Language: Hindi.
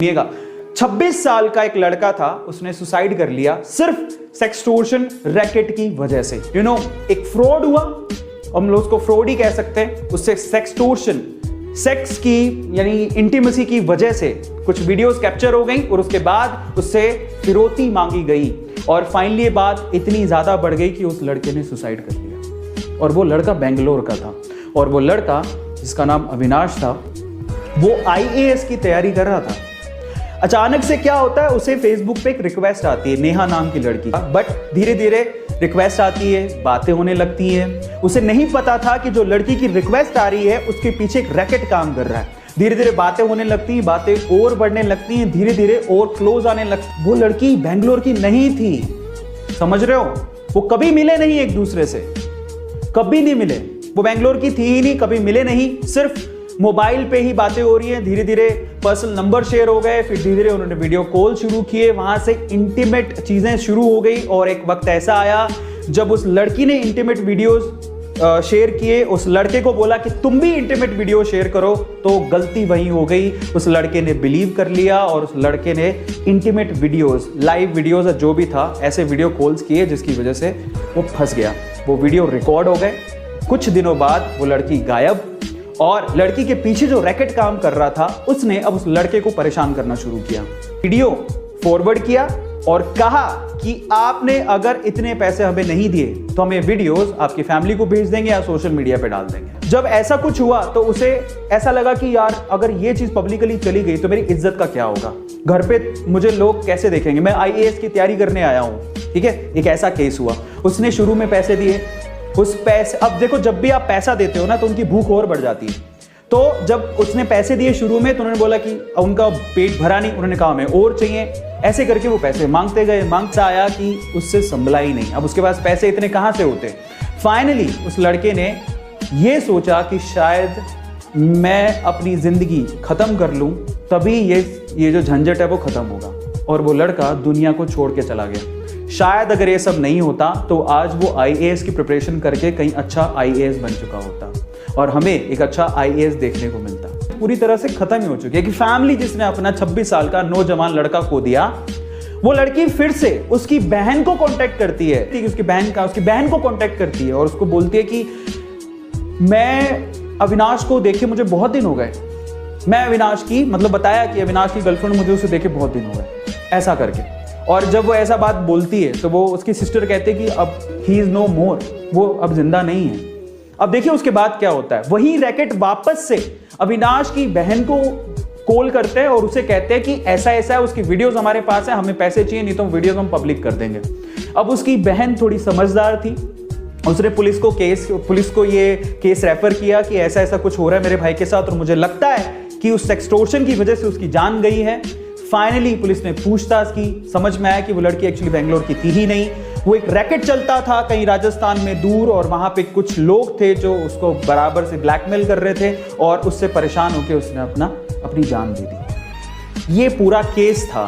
सुनिएगा, 26 साल का एक लड़का था, उसने सुसाइड कर लिया सिर्फ सेक्सटोर्शन रैकेट की वजह से। एक फ्रॉड हुआ, हम लोग उसको फ्रॉड ही कह सकते हैं। उससे सेक्सटोर्शन, सेक्स की यानी इंटीमेसी की वजह से कुछ वीडियोस कैप्चर हो गई और उसके बाद उससे फिरौती मांगी गई और फाइनली ये बात इतनी ज्यादा बढ़ गई कि उस लड़के ने सुसाइड कर लिया। और वो लड़का बेंगलोर का था और वो लड़का जिसका नाम अविनाश था वो IAS की तैयारी कर रहा था। अचानक से क्या होता है, उसे फेसबुक पे एक रिक्वेस्ट आती है नेहा नाम की लड़की का, बट धीरे धीरे रिक्वेस्ट आती है, बातें होने लगती हैं। उसे नहीं पता था कि जो लड़की की रिक्वेस्ट आ रही है उसके पीछे एक रैकेट काम कर रहा है। धीरे धीरे बातें होने लगती हैं, बातें और बढ़ने लगती हैं, धीरे धीरे और क्लोज आने लगती। वो लड़की बेंगलोर की नहीं थी, समझ रहे हो? वो कभी मिले नहीं एक दूसरे से, कभी नहीं मिले। वो बेंगलोर की थी ही नहीं, कभी मिले नहीं, सिर्फ मोबाइल पे ही बातें हो रही हैं। धीरे धीरे पर्सनल नंबर शेयर हो गए, फिर धीरे धीरे उन्होंने वीडियो कॉल शुरू किए, वहां से इंटीमेट चीजें शुरू हो गई। और एक वक्त ऐसा आया जब उस लड़की ने इंटीमेट वीडियोस शेयर किए, उस लड़के को बोला कि तुम भी इंटीमेट वीडियो शेयर करो, तो गलती वही हो गई। उस लड़के ने बिलीव कर लिया और उस लड़के ने इंटीमेट वीडियोस, लाइव वीडियोस जो भी था, ऐसे वीडियो कॉल्स किए जिसकी वजह से वो फंस गया। वो वीडियो रिकॉर्ड हो गए। कुछ दिनों बाद वो लड़की गायब और लड़की के पीछे जो रैकेट काम कर रहा था उसने अब उस लड़के को परेशान करना शुरू किया। वीडियो फॉरवर्ड किया और कहा कि आपने अगर इतने पैसे हमें नहीं दिए तो हम ये वीडियोस आपकी फैमिली को भेज देंगे या सोशल मीडिया पे डाल देंगे। जब ऐसा कुछ हुआ तो उसे ऐसा लगा कि यार अगर ये चीज पब्लिकली चली गई तो मेरी इज्जत का क्या होगा, घर पे मुझे लोग कैसे देखेंगे, मैं IAS की तैयारी करने आया हूं। ठीक है, एक ऐसा केस हुआ। उसने शुरू में पैसे दिए, उस पैसे, अब देखो जब भी आप पैसा देते हो ना तो उनकी भूख और बढ़ जाती है। तो जब उसने पैसे दिए शुरू में तो उन्होंने बोला कि उनका पेट भरा नहीं, उन्होंने कहा हमें और चाहिए। ऐसे करके वो पैसे मांगते गए, मांगता आया कि उससे संभला ही नहीं। अब उसके पास पैसे इतने कहां से होते। फाइनली उस लड़के ने ये सोचा कि शायद मैं अपनी जिंदगी खत्म कर लूं, तभी ये जो झंझट है वो खत्म होगा। और वो लड़का दुनिया को छोड़ के चला गया। शायद अगर ये सब नहीं होता तो आज वो IAS की प्रिपरेशन करके कहीं अच्छा IAS बन चुका होता और हमें एक अच्छा IAS देखने को मिलता। पूरी तरह से खत्म ही हो चुकी है कि फैमिली जिसने अपना 26 साल का नौजवान लड़का खो दिया, वो लड़की फिर से उसकी बहन को कांटेक्ट करती है, उसकी बहन को कांटेक्ट करती है और उसको बोलती है कि मैं अविनाश को देखे मुझे बहुत दिन हो गए, मैं अविनाश की बताया कि अविनाश की गर्लफ्रेंड मुझे उसे देखे बहुत दिन हो गए, ऐसा करके। और जब वो ऐसा बात बोलती है तो वो उसकी सिस्टर कहते हैं कि अब ही इज नो मोर, वो अब जिंदा नहीं है। अब देखिए उसके बाद क्या होता है, वही रैकेट वापस से अविनाश की बहन को कॉल करते हैं और उसे कहते हैं कि ऐसा ऐसा है, उसकी वीडियोस हमारे पास है, हमें पैसे चाहिए, नहीं तो वीडियोस हम पब्लिक कर देंगे। अब उसकी बहन थोड़ी समझदार थी, उसने पुलिस को ये केस रेफर किया कि ऐसा ऐसा कुछ हो रहा है मेरे भाई के साथ और मुझे लगता है कि उस सेक्सटोर्शन की वजह से उसकी जान गई है। फाइनली पुलिस ने पूछताछ की, समझ में आया कि वो लड़की एक्चुअली बेंगलोर की थी ही नहीं। वो एक रैकेट चलता था कहीं राजस्थान में दूर और वहां पे कुछ लोग थे जो उसको बराबर से ब्लैकमेल कर रहे थे और उससे परेशान होकर उसने अपनी जान दे दी। ये पूरा केस था।